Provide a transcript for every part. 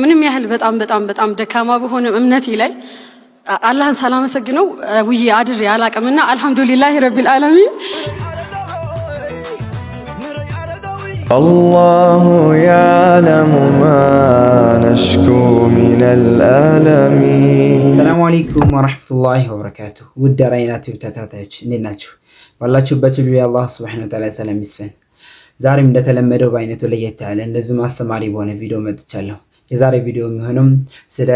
ምንም ያህል በጣም ደካማ በሆነ እምነቴ ላይ አላህን ሳላመሰግነው ውዬ አድሬ አላቅምና አልহামዱሊላሂ ረቢል ዓለሚን الله يعلم ما نشكو من الألم السلام عليكم ورحمة الله وبركاته ودرايناتي وتكاتايوች እንዴት ናችሁ ባላችሁበት ሁሉ የአላህ Subhanahu Wa Ta'ala ሰላም ይስፈን ዛሬም እንደተለመደው በአይነቱ ለየት ያለ እንደዚሁም አስተማሪ በሆነ ቪዲዮ መጥቻለሁ የዛሬ ቪዲዮ የሚሆነው ስለ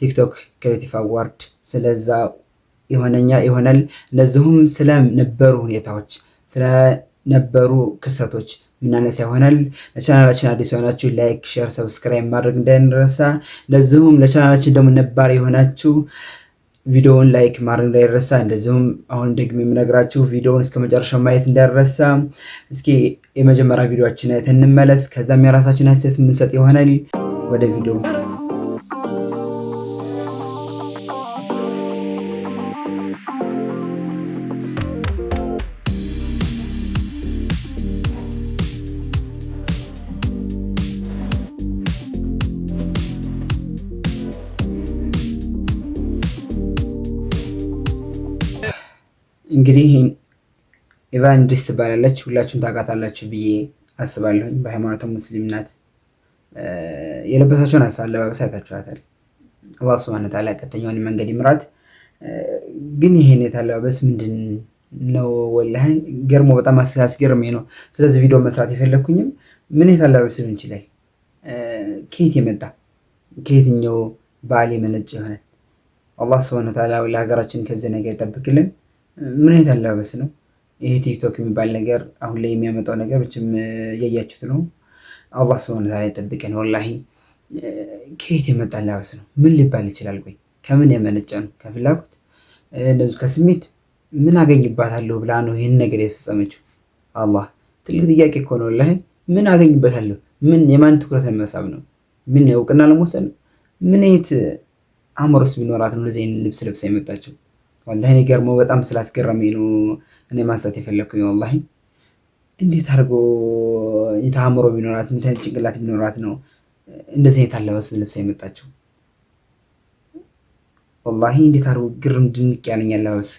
ቲክቶክ ክሬቲቭ አዋርድ ስለዛ ይሆናል እንደዚሁም ስለ ነበሩ ሁኔታዎች ስለ ነበሩ ክስተቶች ምናነሳ ይሆናል ለቻናላችን አዲስ ሆናችሁ ላይክ ሼር ሰብስክራይብ ማድረግ እንዳይረሳ ለዚሁም ለቻናላችን ደግሞ ነባር የሆናችሁ ቪዲዮውን ላይክ ማድረግ እንዳይረሳ እንደዚሁም አሁን ደግሞ የምነግራችሁ ቪዲዮውን እስከመጨረሻው ማየት እንዳይረሳ እስኪ የመጀመሪያ ቪዲዮአችን አይተን እንመለስ ከዛም የራሳችን አስተያየት የምንሰጥ ይሆናል ወደ ቪዲዮ እንግዲህ ኢቫን ድሪስ ትባላለች ሁላችሁም ታውቃታላችሁ ብዬ አስባለሁ በሃይማኖቷ ሙስሊም ናት የለበሰችውን አለባበስ አይታችኋታል አላህ Subhanahu Wa Ta'ala ቀጥተኛውን መንገድ ይምራት ግን ይሄን የታለባበስ ምንድነው ወላሂ ገርሞ በጣም አስገርመኝ ነው ስለዚህ ቪዲዮ መስራት የፈለኩኝም ምን የታለባበስ ሊሆን ይችላል ከየት የመጣ ከየትኛው ባሊ መነጭ ይሆናል አላህ Subhanahu Wa Ta'ala ለሀገራችን ከዚህ ነገር ይጠብቅልን ምን የታለባበስ ነው ይሄ ቲክቶክ የሚባል ነገር አሁን ላይ የሚያመጣው ነገር ብቻም ያያችሁት ነው አላህ Subhanahu Wa Ta'ala ይጠብቀን ወላሂ ከየት የመጣ አለባበስ ነው ምን ሊባል ይችላል ቆይ ከምን የመነጨ ነው ከፍላጎት እንደዚህ ከስሜት ምን አገኝባታለሁ ብላ ነው ይሄን ነገር የፈጸመችው አላህ ትልቅ ጥያቄ እኮ ነው ወላሂ ምን አገኝበታለሁ ምን የማን ትኩረት ለመሳብ ነው ምን ያውቅና ለመወሰን ምን አይት አምሮስ ቢኖራት ነው ለዚህ ልብስ ለብሳ የመጣችው والله እኔ ገርሞ በጣም ስላስገረመኝ ነው እኔ ማንሳት የፈለኩኝ والله እንዴት አድርጎ የታምሮ ቢኖራት ምን ጭንቅላት ቢኖራት ነው እንደዚህ የታለበስ ልብስ የመጣችው والله እንዴት አድርጎ ግርም ድንቅ ያለኝ አለባበስ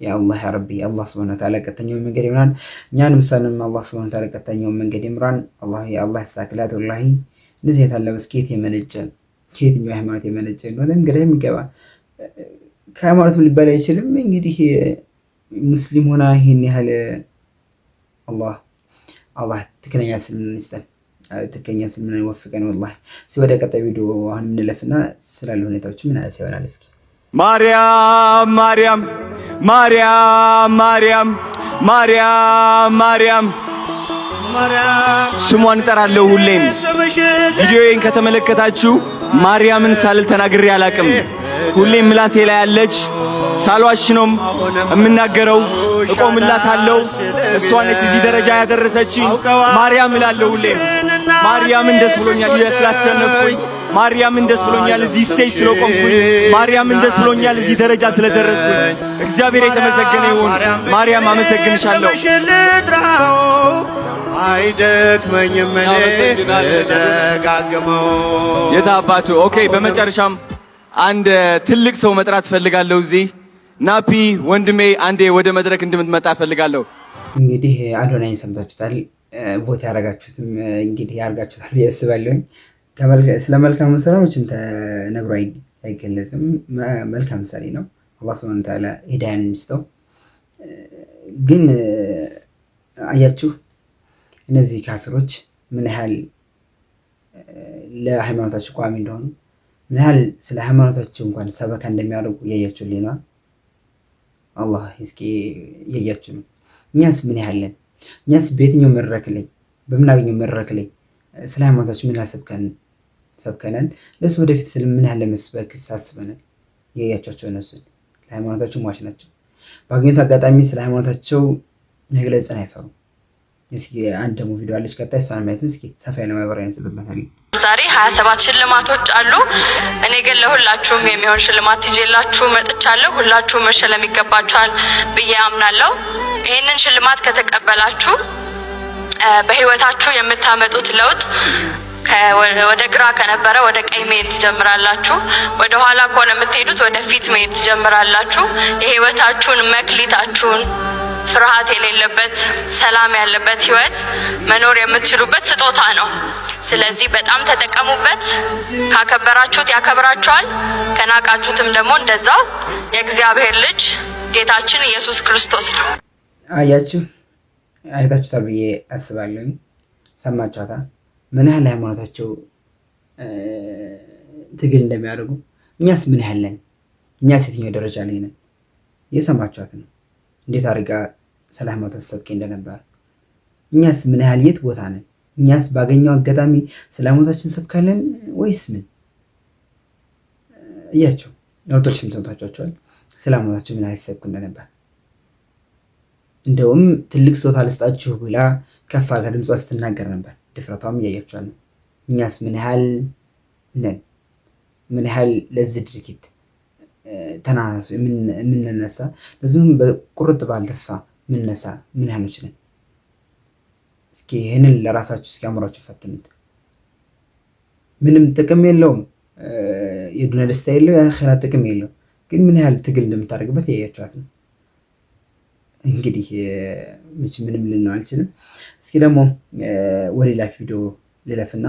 ያ አላህ ያ ረቢ አላህ Subhanahu Wa Ta'ala ቀጥተኛው መንገድ ይምራን እኛንም ሰንም አላህ Subhanahu Wa Ta'ala ቀጥተኛው መንገድ ይምራን አላህ ያ አላህ ያስተካክላት والله እንደዚህ የታለበስ ከየት የመነጨ ከየትኛው ሃይማኖት የመነጨ ነው እንግዲህ የሚገባ ከሃይማኖት ሊባል አይችልም እንግዲህ ሙስሊም ሆና ይሄን ያህል አላህ ትክክለኛ ስምን ይስጠን ትክክለኛ ስምን ይወፍቀን والله ሲወደ ቀጣይ ቪዲዮ አሁን እንለፍና ስላለ ሁኔታዎች ምን አለ ይሆናል እስኪ ማርያም ማርያም ማርያም ማርያም ማርያም ማርያም ስሟን እጠራለሁ ሁሌም ቪዲዮዬን ከተመለከታችሁ ማርያምን ሳልል ተናግሬ አላቅም ሁሌም ምላሴ ላይ ያለች ሳልዋሽ ነው የምናገረው እቆምላታለሁ እሷ ነች እዚህ ደረጃ ያደረሰችኝ ማርያም እላለሁ ሁሌም ማርያምን ደስ ብሎኛል ስላሸነፍኩኝ ማርያምን ደስ ብሎኛል እዚህ ስቴጅ ስለቆምኩኝ ማርያምን ደስ ብሎኛል እዚህ ደረጃ ስለደረስኩኝ እግዚአብሔር የተመሰገነ ይሁን ማርያም አመሰግንሻለሁ አይደክመኝም ደጋግመው የታባቱ ኦኬ በመጨረሻም አንድ ትልቅ ሰው መጥራት ፈልጋለሁ እዚህ ናፒ ወንድሜ አንዴ ወደ መድረክ እንድትመጣ ፈልጋለሁ እንግዲህ አዶናይን ሰምታችሁታል ቮት ያረጋችሁትም እንግዲህ ያርጋችሁታል ያስባለኝ ስለመልካም ሰራዎችም ተነግሮ አይገለጽም መልካም ሰሪ ነው አላህ Subhanahu Wa Ta'ala ሂዳያን ይስጠው ግን አያችሁ እነዚህ ካፊሮች ምን ያህል ለሃይማኖታቸው ቋሚ እንደሆኑ ምን ያህል ስለ ሃይማኖታቸው እንኳን ሰበካ እንደሚያደርጉ ያያችሁልኝ ነው አላህ እስኪ ያያችሁ እኛስ ምን ያህል እኛስ በየትኛው መድረክ ላይ በምናገኘው መድረክ ላይ ስለ ሃይማኖታችን ምን ሰብከናል ለሱ ወደፊት ስለ ምን ያህል መስበክ ሳስበናል ያያቻቸው እነሱ ለሃይማኖታቸው ሟች ናቸው ባገኙት አጋጣሚ ስለ ሃይማኖታቸው መግለጽን አይፈሩም እስኪ አንድ ደግሞ ቪዲዮ አለች ቀጣይ እሷን ማየት እስኪ ሰፋ ያለ ማብራሪያ እንሰጥበታለን ዛሬ 27 ሽልማቶች አሉ እኔ ግን ለሁላችሁም የሚሆን ሽልማት ይዤላችሁ መጥቻለሁ ሁላችሁም መሸለም ይገባችኋል ብዬ አምናለሁ ይሄንን ሽልማት ከተቀበላችሁ በህይወታችሁ የምታመጡት ለውጥ ወደ ግራ ከነበረ ወደ ቀኝ መሄድ ትጀምራላችሁ። ወደ ኋላ ከሆነ የምትሄዱት ወደ ፊት መሄድ ትጀምራላችሁ። የህይወታችሁን መክሊታችሁን ፍርሃት የሌለበት ሰላም ያለበት ህይወት መኖር የምትችሉበት ስጦታ ነው። ስለዚህ በጣም ተጠቀሙበት። ካከበራችሁት ያከብራችኋል፣ ከናቃችሁትም ደግሞ እንደዛው። የእግዚአብሔር ልጅ ጌታችን ኢየሱስ ክርስቶስ ነው። አይታችሁታል ብዬ አስባለሁ። ሰማችኋታ ምን ያህል ሃይማኖታቸው ትግል እንደሚያደርጉ። እኛስ ምን ያህል ነን? እኛስ የትኛው ደረጃ ላይ ነን? እየሰማችኋት ነው እንዴት አድርጋ ስለ ሃይማኖት ሰብኬ እንደነበር። እኛስ ምን ያህል የት ቦታ ነን? እኛስ ባገኘው አጋጣሚ ስለ ሃይማኖታችን ሰብካለን ወይስ ምን? እያቸው ኦርቶዶክስም ተምታችኋል ስለ ሃይማኖታችን ምን ያህል ሰብክ እንደነበር። እንደውም ትልቅ ስጦታ ልስጣችሁ ብላ ከፍ አድርጋ ድምጿ ስትናገር ነበር። ድፍረቷም እያያችኋል ነው። እኛስ ምን ያህል ነን? ምን ያህል ለዚህ ድርጊት ተናናሱ የምንነሳ፣ ለዚሁም በቁርጥ ባለ ተስፋ የምንነሳ ምን ያህሎች ነን? እስኪ ይህንን ለራሳችሁ እስኪ አእምሯችሁ ፈትኑት። ምንም ጥቅም የለውም፣ የዱንያ ደስታ የለው፣ የአኺራ ጥቅም የለው። ግን ምን ያህል ትግል እንደምታደርግበት እያያችኋት ነው። እንግዲህ ምንም ልንለው አልችልም። እስኪ ደግሞ ወደ ሌላ ቪዲዮ ልለፍና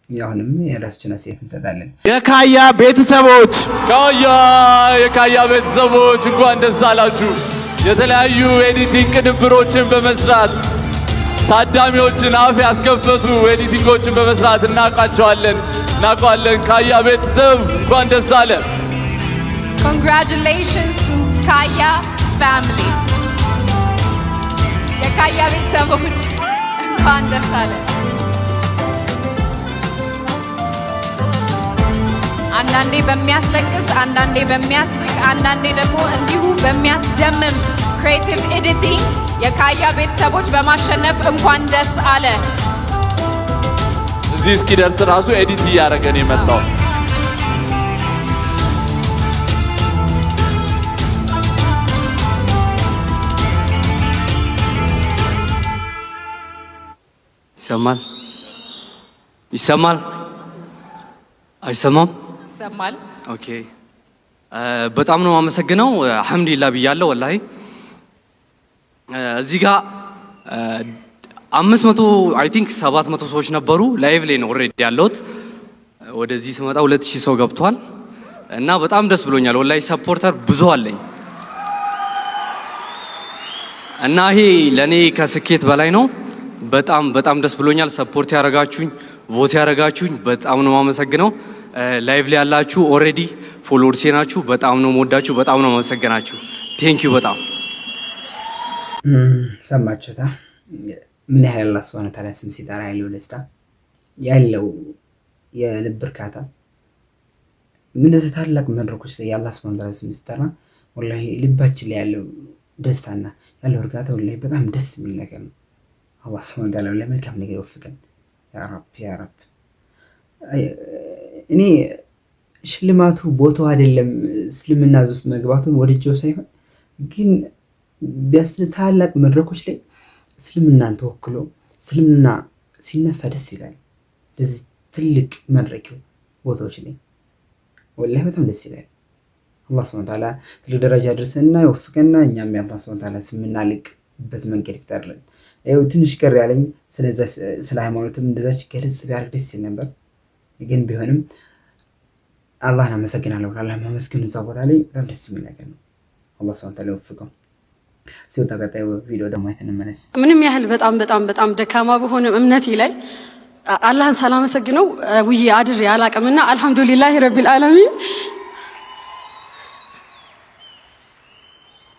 አሁንም የራሳችንን አስተያየት እንሰጣለን። የካያ ቤተሰቦች የካያ ቤተሰቦች እንኳን ደስ አላችሁ። የተለያዩ ኤዲቲንግ ቅንብሮችን በመስራት ታዳሚዎችን አፍ ያስከፈቱ ኤዲቲንጎችን በመስራት እናውቃቸዋለን። ካያ ቤተሰብ እንኳን ደስ አለ። Congratulations to Kaya family. የካያ ቤተሰቦች እንኳን ደስ አለ። አንዳንዴ በሚያስለቅስ፣ አንዳንዴ በሚያስቅ፣ አንዳንዴ ደግሞ እንዲሁ በሚያስደምም ክሬቲቭ ኤዲቲንግ የካያ ቤተሰቦች በማሸነፍ እንኳን ደስ አለ። እዚህ እስኪደርስ ራሱ ኤዲት እያደረገ ነው የመጣው። ይሰማል? አይሰማም? ይሰማል። ኦኬ። በጣም ነው የማመሰግነው። አልሐምዱሊላህ ብያለሁ። ወላሂ እዚህ ጋር 500 አይ ቲንክ 700 ሰዎች ነበሩ። ላይቭ ላይ ነው ኦልሬዲ ያለሁት። ወደዚህ ስመጣ 2000 ሰው ገብቷል እና በጣም ደስ ብሎኛል። ወላሂ ሰፖርተር ብዙ አለኝ እና ይሄ ለኔ ከስኬት በላይ ነው። በጣም ደስ ብሎኛል። ሰፖርት ያረጋችሁኝ፣ ቮት ያረጋችሁኝ በጣም ነው የማመሰግነው። ላይቭ ላይ ያላችሁ ኦልሬዲ ፎሎወርስ ናችሁ። በጣም ነው የምወዳችሁ፣ በጣም ነው የማመሰግናችሁ። ቴንክ ዩ በጣም ሰማችሁታ ምን ያህል አላህ ሱብሓነሁ ወተዓላ ስም ሲጠራ ያለው ደስታ ያለው የልብ እርካታ። እንደዚህ ታላቅ መድረኮች ላይ የአላህ ሱብሓነሁ ወተዓላ ስም ሲጠራ ወላሂ ልባችን ላይ ያለው ደስታና ያለው እርካታ ወላሂ በጣም ደስ የሚል ነገር ነው። አላህ ሱብሓነሁ ወተዓላ ለመልካም ነገር ይወፍቀን ያ ረብ። እኔ ሽልማቱ ቦታው አይደለም እስልምና ውስጥ መግባቱ ወድጄው ሳይሆን ግን ቢያስል ታላቅ መድረኮች ላይ እስልምናን ተወክሎ እስልምና ሲነሳ ደስ ይላል። ለዚህ ትልቅ መድረክ ቦታዎች ላይ ወላሂ በጣም ደስ ይላል። አላህ ሱብሓነሁ ወተዓላ ትልቅ ደረጃ ደርሰንና ይወፍቀንና እኛም የአላህ ሱብሓነሁ ወተዓላ ስምናልቅበት መንገድ ይፍጠርልን። ይኸው ትንሽ ቀር ያለኝ ስለ ሃይማኖትም እንደዛች ገለጽ ቢያደርግ ደስ ይል ነበር። ግን ቢሆንም አላህን አመሰግናለሁ። አላህ ማመስገን እዛ ቦታ ላይ በጣም ደስ የሚል ነገር ነው። አላህ ሱብሓነሁ ወተዓላ ይወፍቀው። ሲወጣ ቀጣዩ ቪዲዮ ደግሞ አይተንመለስ። ምንም ያህል በጣም ደካማ በሆነ እምነቴ ላይ አላህን ሳላመሰግነው ውዬ አድሬ አላቅምና አልሐምዱሊላህ ረቢል ዓለሚን።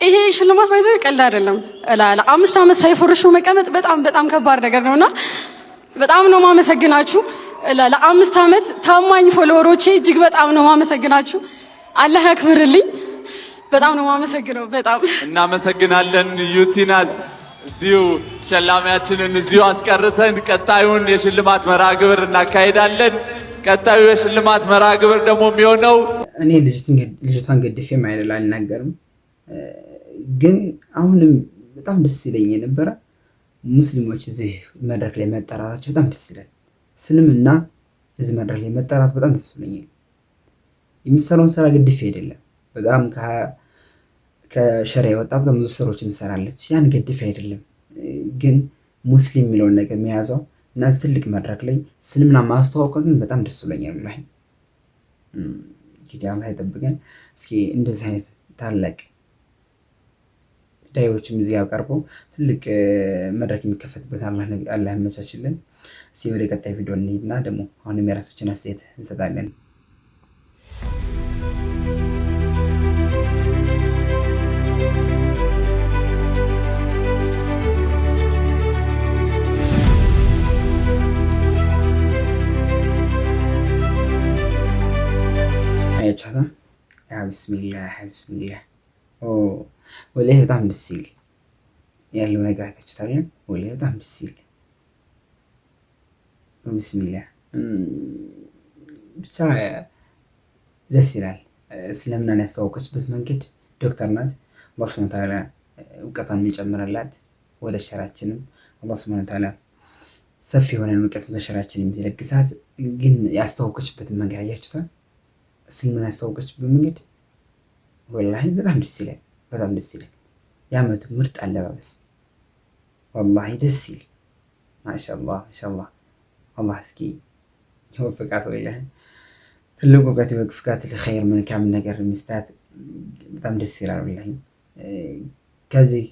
ይሄ ሽልማት ባይዘው ቀልድ አይደለም። ለ5 ዓመት ሳይፈርሹ መቀመጥ በጣም ከባድ ነገር ነውና በጣም ነው ማመሰግናችሁ። ለ5 ዓመት ታማኝ ፎሎወሮቼ እጅግ በጣም ነው ማመሰግናችሁ። አላህ ያክብርልኝ። በጣም ነው ማመሰግነው። በጣም እናመሰግናለን። ዩቲናዝ እዚሁ ሸላሚያችንን እዚሁ አስቀርተን ቀጣዩን የሽልማት መርሃ ግብር እናካሄዳለን። ቀጣዩ የሽልማት መርሃ ግብር ደግሞ የሚሆነው እኔ ልጅቷን ገድፌም አይደል አልናገርም፣ ግን አሁንም በጣም ደስ ይለኝ የነበረ ሙስሊሞች እዚህ መድረክ ላይ መጠራታቸው በጣም ደስ ይላል። እስልምና እዚህ መድረክ ላይ መጠራት በጣም ደስ ብሎኛል። የሚሰራውን ስራ ግድፍ አይደለም። በጣም ከሸሪዓ የወጣ በጣም ብዙ ስራዎችን ትሰራለች። ያን ግድፍ አይደለም፣ ግን ሙስሊም የሚለውን ነገር መያዘው እና ትልቅ መድረክ ላይ እስልምና ማስተዋወቅ ግን በጣም ደስ ብሎኛል። ላይ እንግዲህ አላህ ይጠብቀን። እስኪ እንደዚህ አይነት ታላቅ ዳዮችም እዚህ ያቀርበው ትልቅ መድረክ የሚከፈትበት አላህ ያመቻችልን። እስኪ ወደ ቀጣይ ቪዲዮ እንሂድና ደግሞ አሁንም የራሳችን አስተያየት እንሰጣለን። አያቻታ ያ ቢስሚላህ ወላሂ በጣም ደስ ይል ያለው ነገር አይታችሁታል። ወላሂ በጣም ደስ ይል ቢስሚላህ ብቻ ደስ ይላል። እስልምናን ያስተዋወቀችበት መንገድ ዶክተር ናት። አላህ ሱብሓነሁ ወተዓላ እውቀቷን የሚጨምርላት ወደ ሸራችንም አላህ ሱብሓነሁ ወተዓላ ሰፊ የሆነ እውቀት በሸራችን የሚለግሳት ግን ያስተዋወቀችበትን መንገድ አያችሁታል። እስልምና ያስተዋወቀችበት መንገድ ወላሂ በጣም ደስ ይላል። በጣም ደስ ይላል። የዓመቱ ምርጥ አለባበስ ወላሂ ደስ ይል። ማሻአላህ ማሻአላህ። አላህ እስኪ ይወፍቃት። ወላሂ ትልቅ እውቀት ይወፍቃት። ለኸይር መልካም ነገር ሚስታት በጣም ደስ ይላል። ወላሂ ከዚህ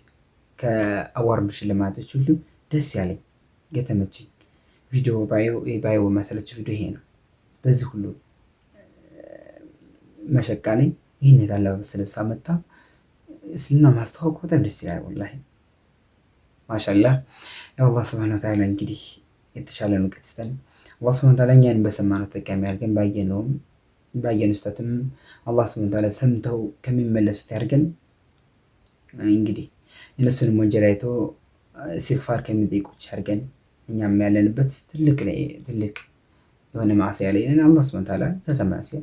ከአዋርዱ ሽልማቶች ሁሉ ደስ ያለኝ የተመቸኝ ቪዲዮ ባዮ መሰለችው ቪዲዮ ይሄ ነው። በዚህ ሁሉ መሸቃ ላይ ይህን የታለባበስ ልብስ መጣ እስልምና ማስተዋወቅ በጣም ደስ ይላል። ወላሂ ማሻአላህ። ያው አላህ ሱብሓነሁ ወተዓላ እንግዲህ የተሻለ እውቀት ይስጠን። አላህ ሱብሓነሁ ወተዓላ እኛን በሰማነው ተጠቃሚ አድርገን ባየነው ስህተትም አላህ ሱብሓነሁ ወተዓላ ሰምተው ከሚመለሱት ያድርገን። እንግዲህ የነሱንም ወንጀል አይቶ ኢስቲግፋር ከሚጠይቁት ያድርገን። እኛም ያለንበት ትልቅ የሆነ ማዕሲያ ላይ አላህ ሱብሓነሁ ወተዓላ ከዛ ማዕሲያ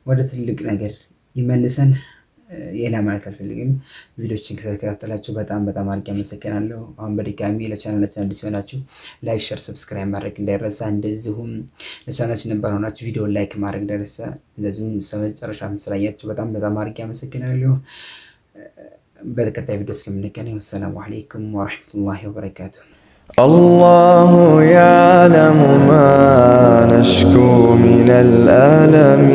ወደ ትልቅ ነገር ይመልሰን። ሌላ ማለት አልፈልግም። ቪዲዮችን ከተከታተላችሁ በጣም አድርጌ አመሰግናለሁ። አሁን በድጋሚ ለቻናላችን አዲስ ሆናችሁ ላይክ፣ ሼር፣ ሰብስክራይብ ማድረግ እንዳይረሳ። እንደዚሁም ለቻናላችን ነባር ሆናችሁ ቪዲዮ ላይክ ማድረግ እንዳይረሳ። እንደዚሁም መጨረሻ ስላያችሁ በጣም አድርጌ አመሰግናለሁ። በቀጣይ ቪዲዮ እስከምንገናኝ ወሰላሙ አለይኩም ወራህመቱላሂ ወበረካቱሁ። الله يعلم ما نشكو من الألم